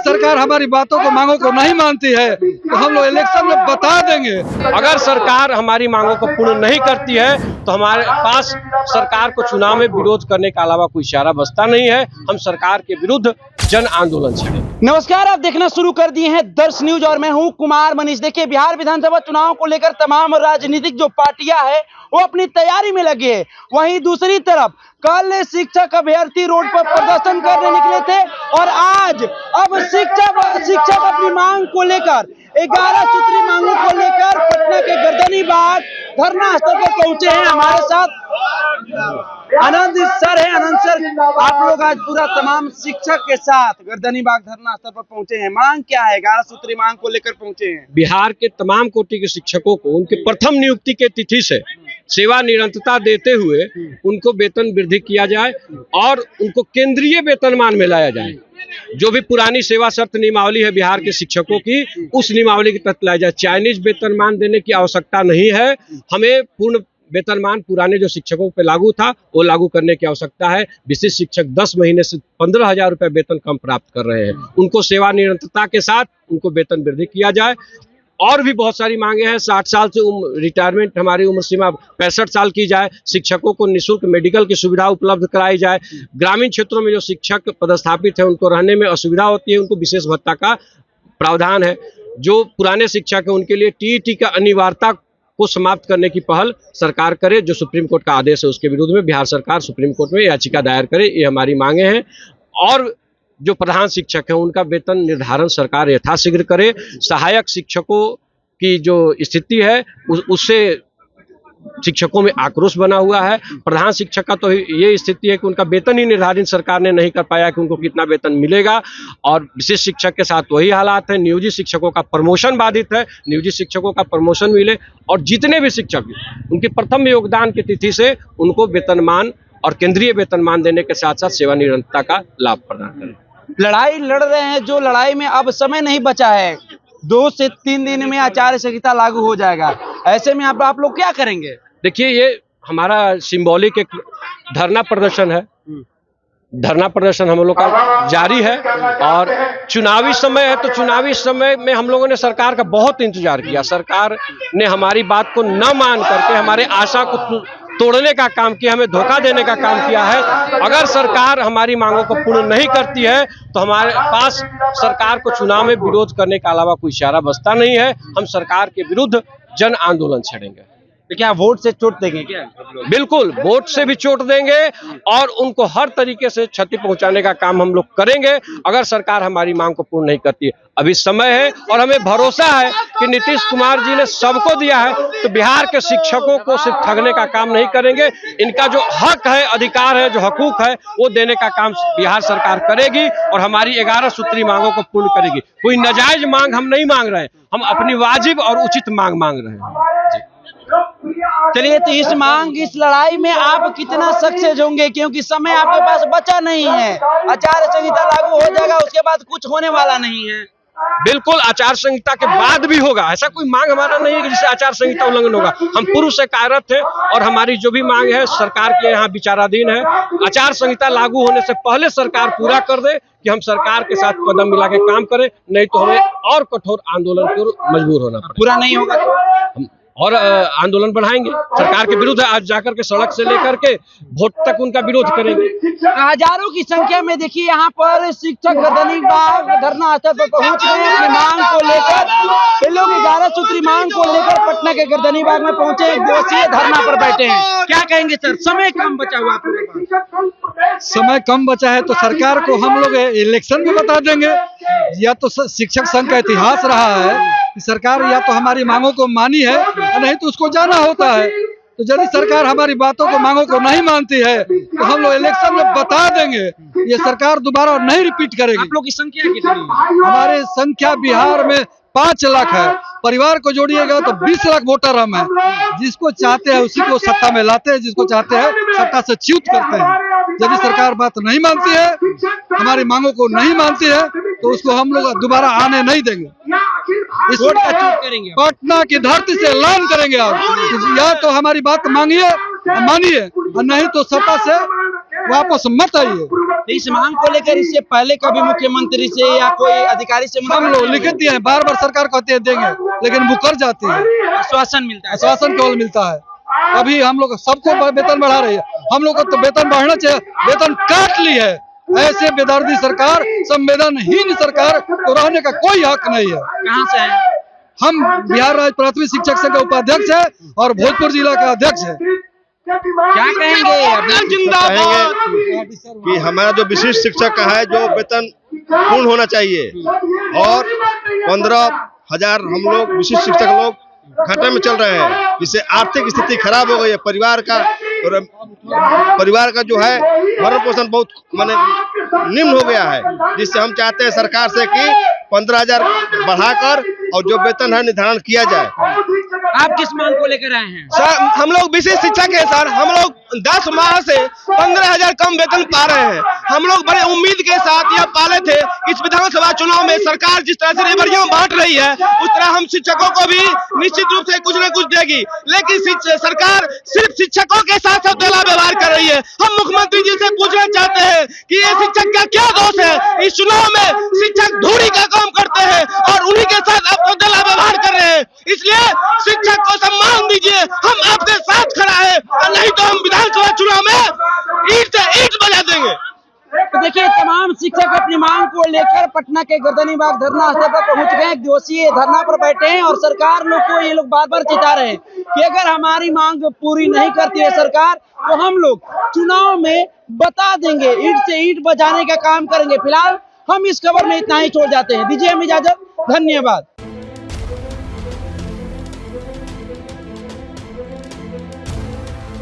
सरकार हमारी बातों को, मांगों को नहीं मानती है तो हम लोग इलेक्शन में बता देंगे। अगर सरकार हमारी मांगों को पूर्ण नहीं करती है तो हमारे पास सरकार को चुनाव में विरोध करने के अलावा कोई चारा बचता नहीं है। हम सरकार के विरुद्ध जन आंदोलन छेड़ेंगे। नमस्कार, आप देखना शुरू कर दिए हैं दर्श न्यूज और मैं हूं कुमार मनीष। देखिए, बिहार विधानसभा चुनाव को लेकर तमाम राजनीतिक जो पार्टियां हैं वो अपनी तैयारी में लगे हैं। वहीं दूसरी तरफ कल शिक्षक अभ्यर्थी रोड पर प्रदर्शन करने निकले थे और आज अब शिक्षक अपनी मांग को लेकर 11 सूत्री मांगों को लेकर पटना के गर्दनीबाग धरना स्थल पर पहुंचे हैं। हमारे साथ आनंद सर है। आनंद सर, आप लोग आज पूरा तमाम शिक्षक के साथ गर्दनीबाग धरना स्थल पर पहुंचे हैं। मांग क्या है? 11 सूत्री मांग को लेकर पहुंचे हैं। बिहार के तमाम कोटि के शिक्षकों को उनके प्रथम नियुक्ति के तिथि से सेवा निरंतरता देते हुए उनको वेतन वृद्धि किया जाए और उनको केंद्रीय वेतनमान में लाया जाए। जो भी पुरानी सेवा शर्त नियमावली है बिहार के शिक्षकों की, उस नियमावली के तहत लाया जाए। चाइनीज वेतनमान देने की आवश्यकता नहीं है। हमें पूर्ण वेतनमान पुराने जो शिक्षकों पे लागू था वो लागू करने की आवश्यकता है। विशिष्ट शिक्षक 10 महीने से 15,000 रुपए वेतन कम प्राप्त कर रहे हैं। उनको सेवा निरंतरता के साथ उनको वेतन वृद्धि किया जाए। और भी बहुत सारी मांगे हैं। 60 साल से रिटायरमेंट, हमारी उम्र सीमा 65 साल की जाए। शिक्षकों को निःशुल्क मेडिकल की सुविधा उपलब्ध कराई जाए। ग्रामीण क्षेत्रों में जो शिक्षक पदस्थापित है उनको रहने में असुविधा होती है, उनको विशेष भत्ता का प्रावधान है। जो पुराने शिक्षक है उनके लिए टीईटी का अनिवार्यता को समाप्त करने की पहल सरकार करे। जो सुप्रीम कोर्ट का आदेश है उसके विरुद्ध में बिहार सरकार सुप्रीम कोर्ट में याचिका दायर करे। ये हमारी मांगे हैं। और जो प्रधान शिक्षक है उनका वेतन निर्धारण सरकार यथाशीघ्र करे। सहायक शिक्षकों की जो स्थिति है उससे शिक्षकों में आक्रोश बना हुआ है। प्रधान शिक्षक का तो ये स्थिति है कि उनका वेतन ही निर्धारित सरकार ने नहीं कर पाया कि उनको कितना वेतन मिलेगा। और विशिष्ट शिक्षक के साथ वही हालात है। नियोजित शिक्षकों का प्रमोशन बाधित है। नियोजित शिक्षकों का प्रमोशन मिले और जितने भी शिक्षक उनकी प्रथम योगदान की तिथि से उनको वेतनमान और केंद्रीय वेतनमान देने के साथ साथ सेवा निरंतरता का लाभ प्रदान करें। लड़ाई लड़ रहे हैं, जो लड़ाई में अब समय नहीं बचा है। 2 से 3 दिन में आचार्य संहिता लागू हो जाएगा। ऐसे में आप लोग क्या करेंगे? देखिए, ये हमारा सिंबॉलिक एक धरना प्रदर्शन है। धरना प्रदर्शन हम लोग का जारी है और चुनावी समय है तो चुनावी समय में हम लोगों ने सरकार का बहुत इंतजार किया। सरकार ने हमारी बात को न मान करके हमारे आशा को तोड़ने का काम किया, हमें धोखा देने का काम किया है। अगर सरकार हमारी मांगों को पूर्ण नहीं करती है तो हमारे पास सरकार को चुनाव में विरोध करने के अलावा कोई चारा बचता नहीं है। हम सरकार के विरुद्ध जन आंदोलन छेड़ेंगे। तो क्या वोट से चोट देंगे क्या? बिल्कुल, वोट से भी चोट देंगे और उनको हर तरीके से क्षति पहुंचाने का काम हम लोग करेंगे अगर सरकार हमारी मांग को पूर्ण नहीं करती है। अभी समय है और हमें भरोसा है कि नीतीश कुमार जी ने सबको दिया है तो बिहार के शिक्षकों को सिर्फ ठगने का काम नहीं करेंगे। इनका जो हक है, अधिकार है, जो हकूक है वो देने का काम बिहार सरकार करेगी और हमारी 11 सूत्री मांगों को पूर्ण करेगी। कोई नाजायज मांग हम नहीं मांग रहे, हम अपनी वाजिब और उचित मांग मांग रहे हैं। चलिए, तो इस लड़ाई में आप कितना सक्सेस होंगे? क्योंकि समय आपके पास बचा नहीं है। आचार संहिता लागू हो जाएगा, उसके बाद कुछ होने वाला नहीं है। बिल्कुल, आचार संहिता के बाद भी होगा। ऐसा कोई मांग हमारा नहीं है कि जिससे आचार संहिता उल्लंघन होगा। हम पूर्व से कार्यरत है और हमारी जो भी मांग है सरकार के यहाँ विचाराधीन है। आचार संहिता लागू होने से पहले सरकार पूरा कर दे कि हम सरकार के साथ कदम मिला के काम करें, नहीं तो हमें और कठोर आंदोलन को मजबूर होना पड़ेगा। पूरा नहीं होगा तो और आंदोलन बढ़ाएंगे सरकार के विरुद्ध। आज जाकर के सड़क से लेकर के वोट तक उनका विरोध करेंगे। हजारों की संख्या में देखिए यहाँ पर शिक्षक गर्दनीबाग धरना स्थल पर पहुंच गए हैं। मांग को लेकर लोग 11 सूत्री मांग को लेकर पटना के गर्दनीबाग में पहुंचे, 1 दिवसीय धरना पर बैठे हैं। क्या कहेंगे सर? समय कम बचा हुआ आप लोगों के पास? समय कम बचा है तो सरकार को हम लोग इलेक्शन में बता देंगे। या तो शिक्षक संघ का इतिहास रहा है कि सरकार या तो हमारी मांगों को मानी है और नहीं तो उसको जाना होता है। तो यदि सरकार हमारी बातों को, मांगों को नहीं मानती है तो हम लोग इलेक्शन में बता देंगे। ये सरकार दोबारा नहीं रिपीट करेगी। आप लोग की संख्या कितनी है? हमारी संख्या बिहार में 5 लाख है। परिवार को जोड़िएगा तो 20 लाख वोटर हम हैं। जिसको चाहते हैं उसी को सत्ता में लाते हैं, जिसको चाहते हैं सत्ता से च्युत करते हैं। यदि सरकार बात नहीं मानती है, हमारी मांगों को नहीं मानती है तो उसको हम लोग दोबारा आने नहीं देंगे। इस वोट का चूक करेंगे। पटना की धरती से ऐलान करेंगे आप, या तो हमारी बात मानिए और नहीं तो सत्ता से वापस मत आइए। इस मांग को लेकर इससे पहले कभी मुख्यमंत्री से या कोई अधिकारी से हम लोग लिखित दिए हैं, बार बार सरकार कहते हैं देंगे, लेकिन मुकर जाती है। आश्वासन मिलता है? आश्वासन केवल मिलता है। अभी हम लोग सबको वेतन बढ़ा रही है, हम लोग को तो वेतन बढ़ना चाहिए, वेतन काट ली है। ऐसे बेदर्दी सरकार, संवेदनहीन सरकार को रहने का कोई हक नहीं है। कहाँ से है? हम बिहार राज्य प्राथमिक शिक्षक संघ के उपाध्यक्ष है और भोजपुर जिला का अध्यक्ष है। क्या कहेंगे? कहेंगे कि हमारा जो विशिष्ट शिक्षक का है, जो वेतन पूर्ण होना चाहिए, और 15,000 हम लोग विशिष्ट शिक्षक लोग घाटे में चल रहे हैं, जिससे आर्थिक स्थिति खराब हो गई है परिवार का, और परिवार का जो है भरण पोषण बहुत माने निम्न हो गया है, जिससे हम चाहते हैं सरकार से कि 15,000 बढ़ाकर और जो वेतन है निर्धारण किया जाए। आप किस मांग को लेकर आए हैं? सर हम लोग विशेष शिक्षक है सर, हम लोग 10 माह से 15,000 कम वेतन पा रहे हैं। हम लोग बड़े उम्मीद के साथ यह पाले थे इस विधानसभा चुनाव में सरकार जिस तरह से रेवड़ियां बांट रही है, उस तरह हम शिक्षकों को भी निश्चित रूप से कुछ न कुछ देगी, लेकिन सरकार सिर्फ शिक्षकों के साथ सौतेला व्यवहार कर रही है। हम मुख्यमंत्री जी से पूछना चाहते हैं कि ये शिक्षक का क्या दोष है? इस चुनाव में शिक्षक धूरी का काम करते हैं और उन्हीं के साथ आप सौतेला व्यवहार कर रहे हैं, इसलिए शिक्षक को सम्मान दीजिए। हम आपके साथ खड़ा है, और नहीं तो हम विधानसभा चुनाव में ईंट से ईंट बजा देंगे। तो देखिए, तमाम शिक्षक अपनी मांग को लेकर पटना के गर्दनीबाग धरना स्थल पर पहुंच गए। एक दिवसीय धरना पर बैठे हैं और सरकार लोग को ये लोग बार बार चिता रहे हैं कि अगर हमारी मांग पूरी नहीं करती है सरकार, तो हम लोग चुनाव में बता देंगे, ईंट से ईंट बजाने का काम करेंगे। फिलहाल हम इस खबर में इतना ही छोड़ जाते हैं। दीजिए हम इजाजत, धन्यवाद।